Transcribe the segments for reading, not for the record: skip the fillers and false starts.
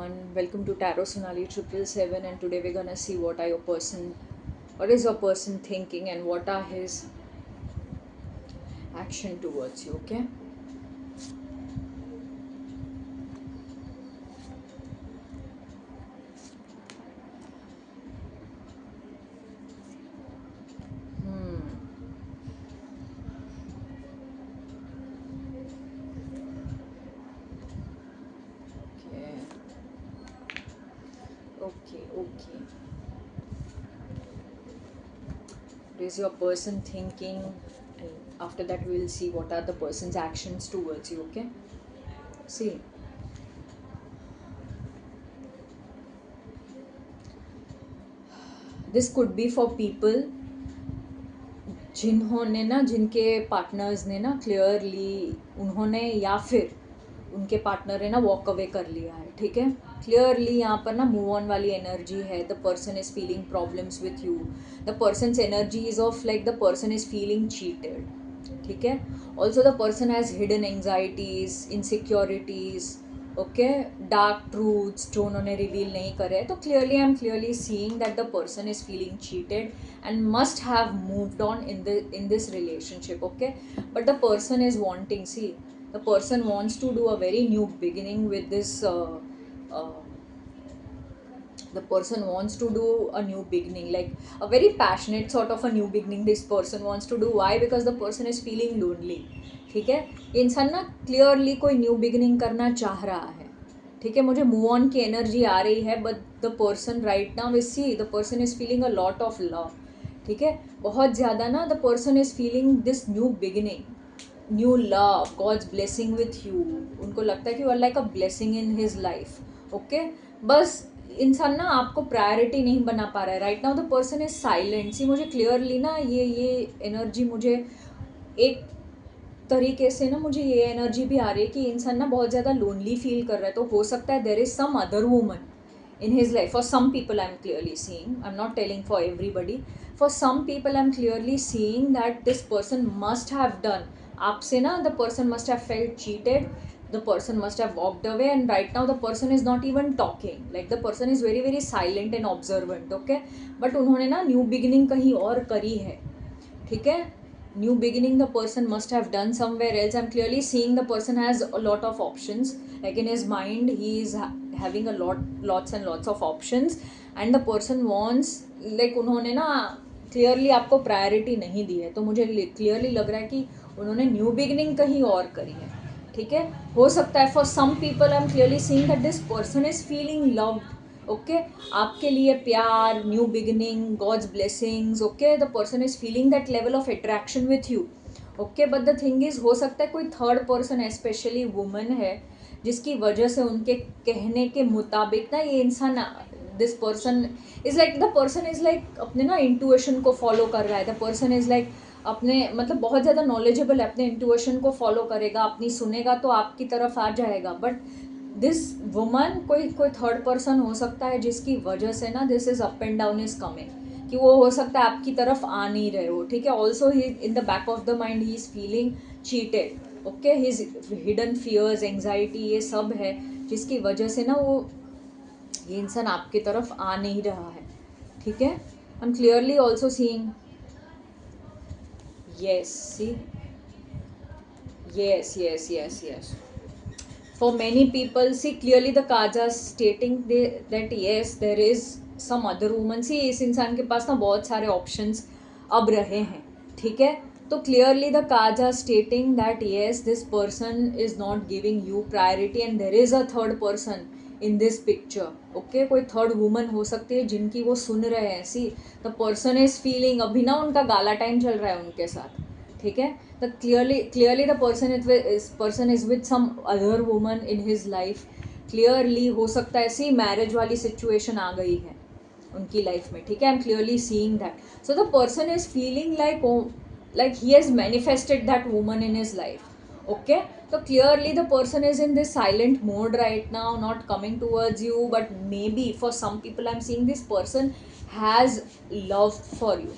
everyone, welcome to Tarot Sonali 777, and today we're gonna see what is your person thinking and what are his action towards you, okay? Okay, okay. What is your person thinking? And after that we will see what are the person's actions towards you, okay? See, this could be for people जिनके partners ने ना clearly उन्होंने या फिर उनके partner ने ना walk away कर लिया है, ठीक है? क्लियरली यहाँ पर ना मूव ऑन वाली एनर्जी है. The person is feeling problems with you. The persons energy is of like the person is feeling cheated, ठीक है? Also the person has hidden anxieties, insecurities, okay, dark truths जो उन्होंने reveal नहीं करे. तो clearly I am clearly seeing that the person is feeling cheated and must have moved on in this relationship, okay? But the person is wanting, see, the person wants to do a very new beginning with this the person wants to do a new beginning, like a very passionate sort of a new beginning this person wants to do. Why? Because the person is feeling lonely, ठीक है? इंसान ना clearly कोई new beginning करना चाह रहा है, ठीक है? मुझे मूव ऑन की एनर्जी आ रही है, but the person right now is, see, the person is feeling a lot of love, ठीक है? बहुत ज़्यादा ना the person is feeling this new beginning, new love, god's blessing with you. उनको लगता है कि you are like a blessing in his life, okay? बस इंसान ना आपको प्रायोरिटी नहीं बना पा रहा है. Right now the person is silent. See, मुझे क्लियरली ना ये एनर्जी, मुझे एक तरीके से ना मुझे ये एनर्जी भी आ रही है कि इंसान ना बहुत ज़्यादा लोनली फील कर रहा है. तो हो सकता है there is some other woman in his life. For some people I'm clearly seeing, I'm not telling for everybody, for some people I'm clearly seeing that this person must have done, आपसे ना the person must have felt cheated, the person must have walked away, and right now the person is not even talking, like the person is very very silent and observant, okay? but उन्होंने ना new beginning कहीं और करी है, ठीक है? New beginning the person must have done somewhere else. I'm clearly seeing the person has a lot of options, like in his mind he is having a lots and lots of options, and the person wants, like उन्होंने ना clearly आपको priority नहीं दी है. तो मुझे clearly लग रहा है कि उन्होंने न्यू बिगिनिंग कहीं और करी है, ठीक है? हो सकता है for some people I am clearly seeing that this person is feeling loved, okay? आपके लिए प्यार, new beginning, god's blessings, okay? The person is feeling that level of attraction with you, okay? But the thing is, हो सकता है कोई third person, specially woman है, जिसकी वजह से उनके कहने के मुताबिक ना ये इंसान, this person is like, the person is like अपने ना इंट्यूशन को फॉलो कर रहा है. द पर्सन इज़ लाइक अपने, मतलब बहुत ज़्यादा नॉलेजेबल है, अपने इंट्यूशन को फॉलो करेगा, अपनी सुनेगा तो आपकी तरफ आ जाएगा. बट दिस वुमन कोई थर्ड पर्सन हो सकता है जिसकी वजह से ना this is up and down is coming, कि वो हो सकता है आपकी तरफ आ नहीं रहे हो, ठीक है? Also he in the back of the mind he is feeling cheated, okay? His hidden fears, anxiety, ये सब है जिसकी वजह से ना वो ये इंसान आपकी तरफ आ नहीं रहा है, ठीक है? I am clearly also seeing, yes, see, yes. For many people, see, clearly the cards are stating that yes, there is some other woman. See, इस इंसान के पास ना बहुत सारे options अब रहे हैं, ठीक है? तो clearly the cards are stating that yes, this person is not giving you priority and there is a third person in this picture, okay? कोई third woman हो सकती है जिनकी वो सुन रहे हैं. See, the person is feeling, अभी ना उनका गाला टाइम चल रहा है उनके साथ, ठीक है? तो clearly the person is with some other woman in his life. Clearly हो सकता है ऐसी मैरिज वाली सिचुएशन आ गई है उनकी लाइफ में, ठीक है? I am clearly seeing that. So the person is feeling like he has manifested that woman in his life, okay? तो clearly the person is in this silent mode right now, not coming towards you, but may be for some people I am seeing this person has love for you.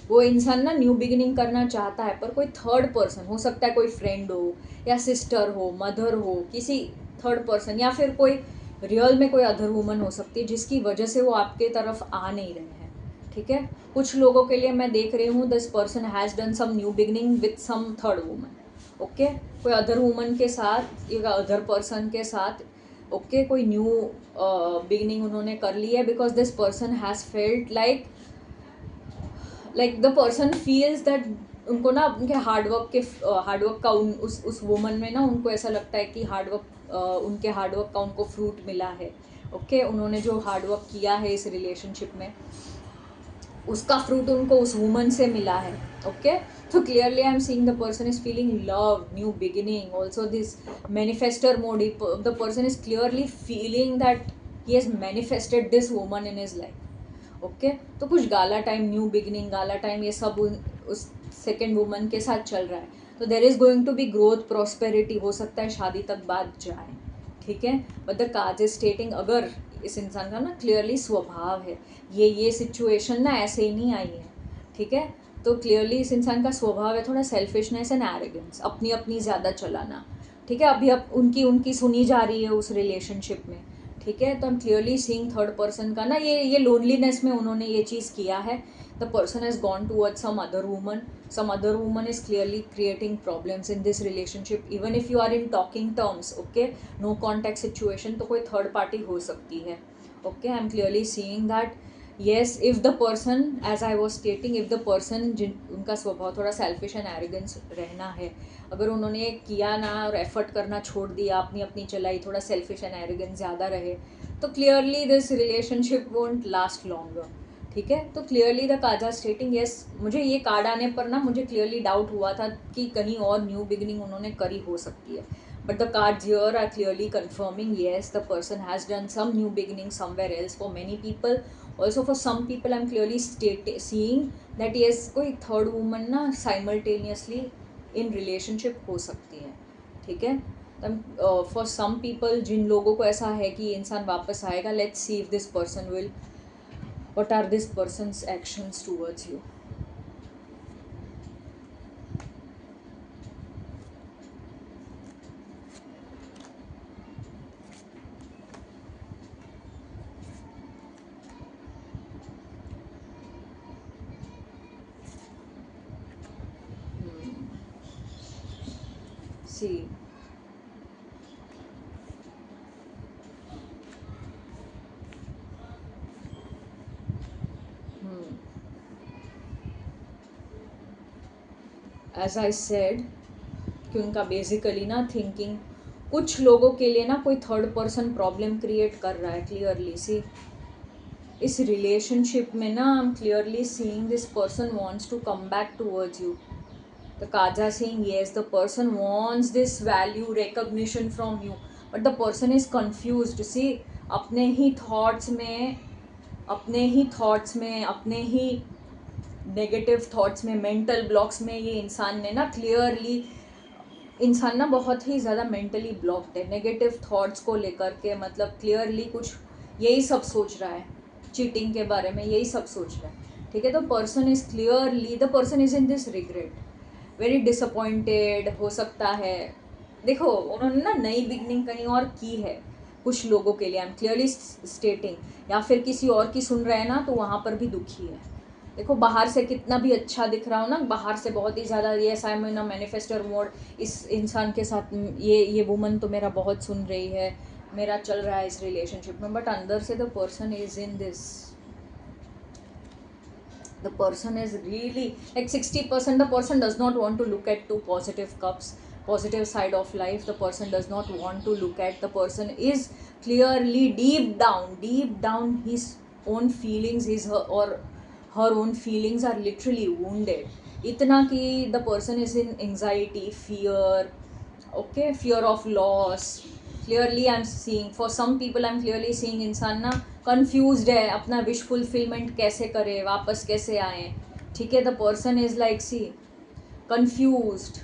वो इंसान ना new beginning करना चाहता है, पर कोई third person हो सकता है, कोई फ्रेंड हो या सिस्टर हो, मदर हो, किसी थर्ड पर्सन, या फिर कोई रियल में कोई अदर वुमन हो सकती है जिसकी वजह से वो आपके तरफ आ नहीं रहे हैं, ठीक है। कुछ लोगों के लिए मैं देख रही हूँ this person has done some new beginning with some third woman, okay, कोई अदर वुमन के साथ या अदर पर्सन के साथ, ओके, कोई न्यू बिगनिंग उन्होंने कर ली है, because this person has felt like the person feels that उनको ना उनके हार्डवर्क का उस वुमन में ना उनको ऐसा लगता है कि उनके हार्डवर्क का उनको फ्रूट मिला है, ओके, उन्होंने जो हार्डवर्क किया है इस रिलेशनशिप में उसका फ्रूट उनको उस वुमन से मिला है, ओके। तो clearly I am seeing the person is feeling love, new beginning, also this manifester mode, the person is clearly feeling that he has manifested this woman in his life, okay. तो कुछ गाला time, new beginning, गाला time, ये सब उस second woman के साथ चल रहा है। तो there is going to be growth, prosperity, हो सकता है शादी तक बात जाए, ठीक है। But the card is stating अगर इस इंसान का ना क्लियरली स्वभाव है, ये सिचुएशन ना ऐसे ही नहीं आई है, ठीक है। तो क्लियरली इस इंसान का स्वभाव है थोड़ा सेल्फिशनेस एंड एरोगेंस, अपनी अपनी ज़्यादा चलाना, ठीक है। अभी अब उनकी सुनी जा रही है उस रिलेशनशिप में, ठीक है। तो हम क्लियरली सीइंग थर्ड पर्सन का ना ये लोनलीनेस में उन्होंने ये चीज़ किया है। The person has gone towards some other woman is clearly creating problems in this relationship, even if you are in talking terms, okay, no contact situation, तो कोई थर्ड पार्टी हो सकती है, okay। I am clearly seeing that yes, if the person, as I was stating, if the person उनका स्वभाव थोड़ा selfish and arrogance रहना है, अगर उन्होंने किया ना और एफर्ट करना छोड़ दिया, अपनी अपनी चलाई, थोड़ा सेल्फिश एंड एरोगेंस ज़्यादा रहे, तो clearly this relationship won't last longer, ठीक है। तो clearly the card are stating yes, मुझे ये कार्ड आने पर ना मुझे क्लियरली डाउट हुआ था कि कहीं और न्यू बिगिनिंग उन्होंने करी हो सकती है, but the cards here are clearly confirming yes the person has done some new beginning somewhere else. For many people, also for some people, I am clearly seeing that yes कोई third woman ना simultaneously in relationship हो सकती है, ठीक है। For some people, जिन लोगों को ऐसा है कि इंसान वापस आएगा, let's see if this person will, what are this person's actions towards you. See, as I said कि उनका बेसिकली ना थिंकिंग, कुछ लोगों के लिए ना कोई थर्ड पर्सन प्रॉब्लम क्रिएट कर रहा है क्लियरली। सी, इस रिलेशनशिप में ना I am clearly seeing this person wants to come back towards you. The cards are saying yes the person wants this value recognition from you, but the person is confused. See, अपने ही thoughts में, अपने ही negative thoughts में, mental blocks में ये इंसान ने ना क्लियरली, इंसान ना बहुत ही ज़्यादा मेंटली ब्लॉक्ड है नेगेटिव थॉट्स को लेकर के, मतलब क्लियरली कुछ यही सब सोच रहा है, चीटिंग के बारे में यही सब सोच रहा है, ठीक है। तो person is clearly, the person is in this regret, very disappointed हो सकता है। देखो उन्होंने ना नई बिगनिंग कहीं और की है कुछ लोगों के लिए, आई एम क्लियरली स्टेटिंग, या फिर किसी और की सुन रहे हैं ना तो वहाँ पर भी दुखी है। देखो बाहर से कितना भी अच्छा दिख रहा हो ना, बाहर से बहुत ही ज़्यादा ये साइमन मैनिफेस्टर मोड, इस इंसान के साथ ये वुमन तो मेरा बहुत सुन रही है, मेरा चल रहा है इस रिलेशनशिप में, बट अंदर से the person is in this, the person is really like 60%, the person does not want to look at two positive side of life, the person does not want to look at, the person is clearly deep down his own feelings, her own feelings are literally wounded itna ki the person is in anxiety, fear, okay, fear of loss। Clearly I am seeing for some people, I am clearly seeing इंसान ना confused है, अपना wish fulfilment कैसे करे, वापस कैसे आए, ठीक है। The person is like see confused,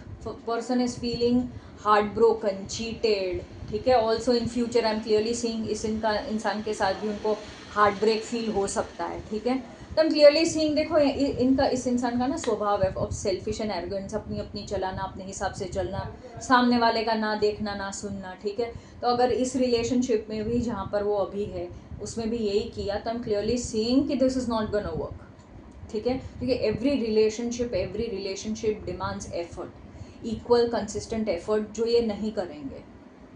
person is feeling heart broken, cheated, ठीक है। Also in future I am clearly seeing इस इंसान के साथ भी उनको हार्ट ब्रेक फील हो सकता है, ठीक है। तो हम क्लियरली सीइंग, देखो इनका, इस इंसान का ना स्वभाव है ऑफ सेल्फिश एंड एरोगेंस, अपनी अपनी चलाना, अपने हिसाब से चलना, सामने वाले का ना देखना ना सुनना, ठीक है। तो अगर इस रिलेशनशिप में भी जहाँ पर वो अभी है उसमें भी यही किया, तो हम क्लियरली सीइंग कि this is not gonna work, ठीक है। क्योंकि every relationship demands effort, equal consistent effort, जो ये नहीं करेंगे,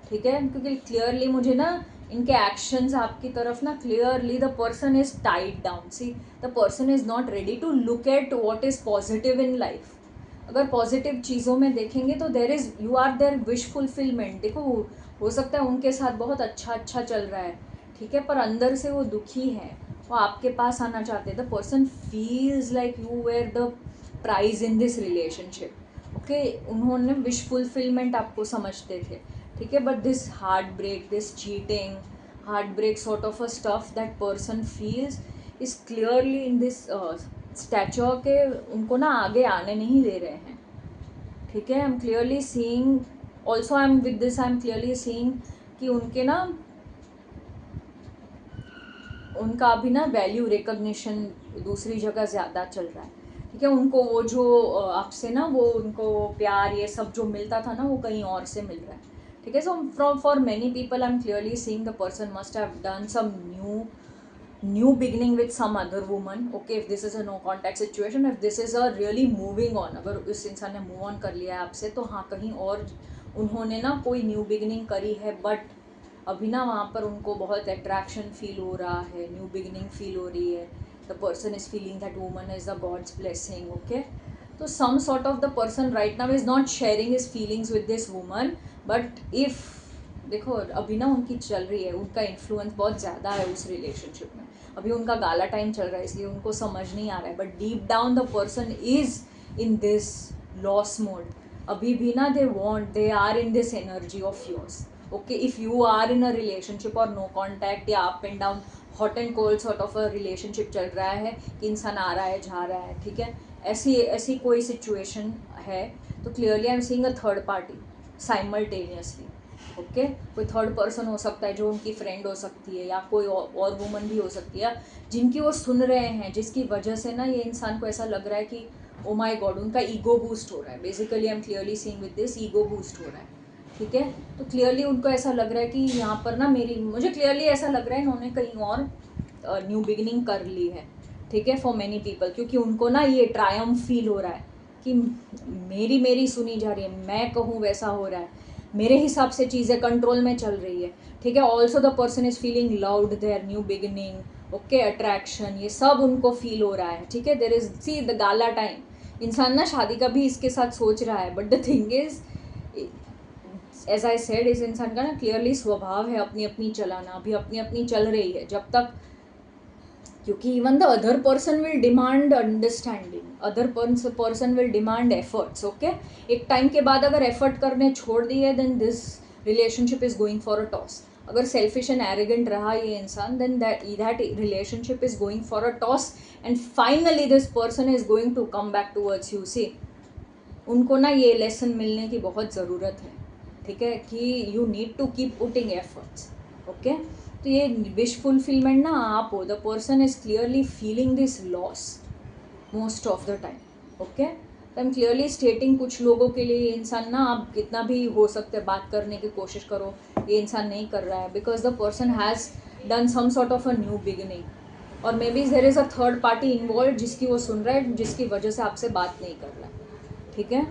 ठीक है। क्योंकि क्लियरली मुझे ना इनके एक्शंस आपकी तरफ ना, clearly the person is tied down, see the person is not ready to look at what is positive in life. अगर पॉजिटिव चीज़ों में देखेंगे तो there is, you are their wish fulfilment. देखो हो सकता है उनके साथ बहुत अच्छा चल रहा है, ठीक है, पर अंदर से वो दुखी है, वो आपके पास आना चाहते हैं। The person feels like you were the prize in this relationship, okay. उन्होंने विश फुलफिलमेंट आपको समझते थे, ठीक है। But this heart break, this cheating, heart break sort of a stuff that person feels is clearly in this stature के, उनको ना आगे आने नहीं दे रहे हैं, ठीक है। I am clearly seeing, also I am with this, I am clearly seeing कि उनके ना, उनका अभी ना वैल्यू रिकग्निशन दूसरी जगह ज़्यादा चल रहा है, ठीक है। उनको वो जो आपसे ना वो उनको प्यार ये सब जो मिलता था ना, वो कहीं और से मिल रहा है, ठीक है। So from for many people I am clearly seeing the person must have done some new beginning with some other woman, okay. If this is a no contact situation, if this is a really moving on, अगर इस इंसान ने move on कर लिया है आपसे, तो हाँ कहीं और उन्होंने ना कोई न्यू बिगनिंग करी है, बट अभी ना वहाँ पर उनको बहुत अट्रैक्शन फील हो रहा है, न्यू बिगनिंग फील हो रही है। The person is feeling that woman is the god's blessing, okay. तो some sort of the person right now is not sharing his feelings with this woman, but if, देखो अभी ना उनकी चल रही है, उनका इन्फ्लुएंस बहुत ज़्यादा है उस रिलेशनशिप में, अभी उनका गाला टाइम चल रहा है, इसलिए उनको समझ नहीं आ रहा है, but deep down the person is in this loss mode. अभी भी ना they are in this energy of yours, okay. If you are in a relationship और नो कॉन्टैक्ट या up and down, hot and cold sort of a relationship चल रहा है कि इंसान आ रहा है जा रहा है, ठीक है, ऐसी कोई सिचुएशन है, तो clearly I am seeing a third party simultaneously, okay. कोई थर्ड पर्सन हो सकता है, जो उनकी फ्रेंड हो सकती है, या कोई और वुमन भी हो सकती है, जिनकी वो सुन रहे हैं, जिसकी वजह से ना ये इंसान को ऐसा लग रहा है कि ओ माय गॉड, उनका ईगो बूस्ट हो रहा है। Basically I am clearly seeing with this, ego boost हो रहा है, ठीक है। तो क्लियरली उनको ऐसा लग रहा है कि यहाँ पर ना मुझे क्लियरली ऐसा लग रहा है इन्होंने कहीं और न्यू बिगिनिंग कर ली है, ठीक है, फॉर मेनी पीपल। क्योंकि उनको ना ये ट्रायम्फ फील हो रहा है कि मेरी सुनी जा रही है, मैं कहूँ वैसा हो रहा है, मेरे हिसाब से चीज़ें कंट्रोल में चल रही है, ठीक है। Also the person is feeling loud there new beginning, okay, attraction, ये सब उनको फील हो रहा है, ठीक है। There is, see the gala time, इंसान ना शादी का भी इसके साथ सोच रहा है, but the thing is, as I said, इस इंसान का ना क्लियरली स्वभाव है अपनी अपनी चलाना, अभी अपनी अपनी चल रही है जब तक, क्योंकि even the other person will demand understanding, other person will demand efforts, okay. एक टाइम के बाद अगर एफर्ट करने छोड़ दिए, then this relationship is going for a toss. अगर सेल्फिश एंड एरोगेंट रहा ये इंसान, then that relationship is going for a toss, and finally this person is going to come back towards you. See, उनको ना ये lesson मिलने की बहुत ज़रूरत है, ठीक है, कि you need to keep putting efforts, okay. तो ये विश फुलफिलमेंट ना आप हो, the person is clearly feeling this loss most of the time, okay. तो आई एम क्लियरली स्टेटिंग, कुछ लोगों के लिए ये इंसान ना, आप कितना भी हो सकता है बात करने की कोशिश करो, ये इंसान नहीं कर रहा है, because the person has done some sort of a new beginning, और may be there is a third party involve जिसकी वो सुन रहा है, जिसकी वजह से आपसे बात नहीं कर रहा है, ठीक है,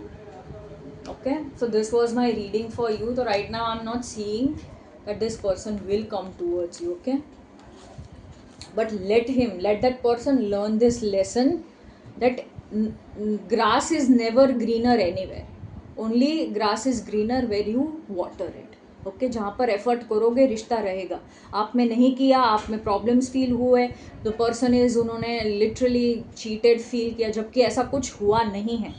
okay. So this was my reading for you. तो right now I am not seeing that this person will come towards you, okay, but let that person learn this lesson that grass is never greener anywhere, only grass is greener where you water it, okay. जहाँ पर effort करोगे रिश्ता रहेगा, आप में नहीं किया, आप में प्रॉब्लम्स फील हुए, द पर्सन इज, उन्होंने लिटरली चीटेड फील किया, जबकि ऐसा कुछ हुआ नहीं है,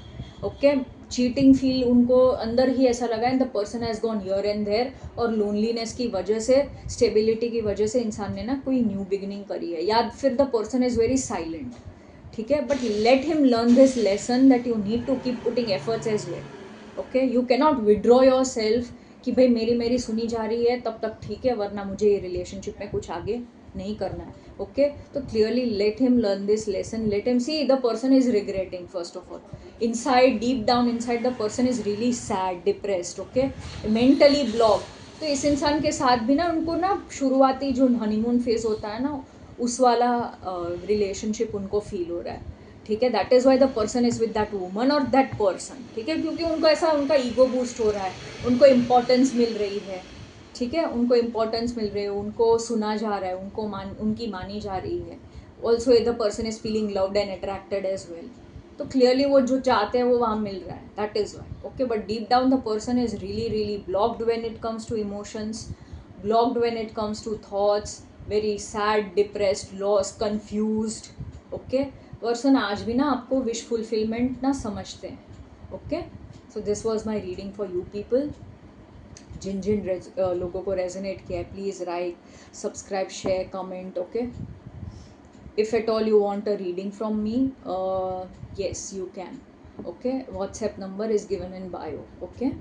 ओके। चीटिंग फील उनको अंदर ही ऐसा लगा, and the person has gone here and there, और लोनलीनेस की वजह से, स्टेबिलिटी की वजह से इंसान ने ना कोई न्यू बिगिनिंग करी है, या फिर the person is very silent, ठीक है। But let him learn this lesson that you need to keep putting efforts as well, okay. You cannot withdraw yourself कि भाई मेरी सुनी जा रही है तब तक ठीक है, वरना मुझे ये रिलेशनशिप में कुछ आगे नहीं करना है. ओके, तो clearly late him learn this lesson, let him C the person is regretting. First of all, inside, deep down inside, the person is really sad, depressed, okay, mentally block. तो इस इंसान के साथ भी ना उनको ना शुरुआती जो हनीमून फेज होता है ना, उस वाला रिलेशनशिप उनको फील हो रहा है. ठीक है, that is why the person is with that woman और दैट पर्सन. ठीक है, क्योंकि उनको ऐसा, उनका ईगो बूस्ट हो रहा है, उनको इम्पोर्टेंस मिल रही है. ठीक है, उनको इम्पोर्टेंस मिल रही है, उनको सुना जा रहा है, उनकी मानी जा रही है. Also the person is feeling loved and attracted as well. तो क्लियरली वो जो चाहते हैं वो वहाँ मिल रहा है. That is why. Okay, but deep down the person is really really blocked when it comes to emotions, blocked when it comes to thoughts, very sad, depressed, lost, confused. Okay, person आज भी ना आपको wish fulfilment ना समझते हैं. Okay, so this was my reading for you people. जिन जिन लोगों को रेजोनेट किया है, please like, subscribe, share, comment. Okay, if at all you want a reading from me, yes, you can. Okay, WhatsApp number is given in bio. Okay.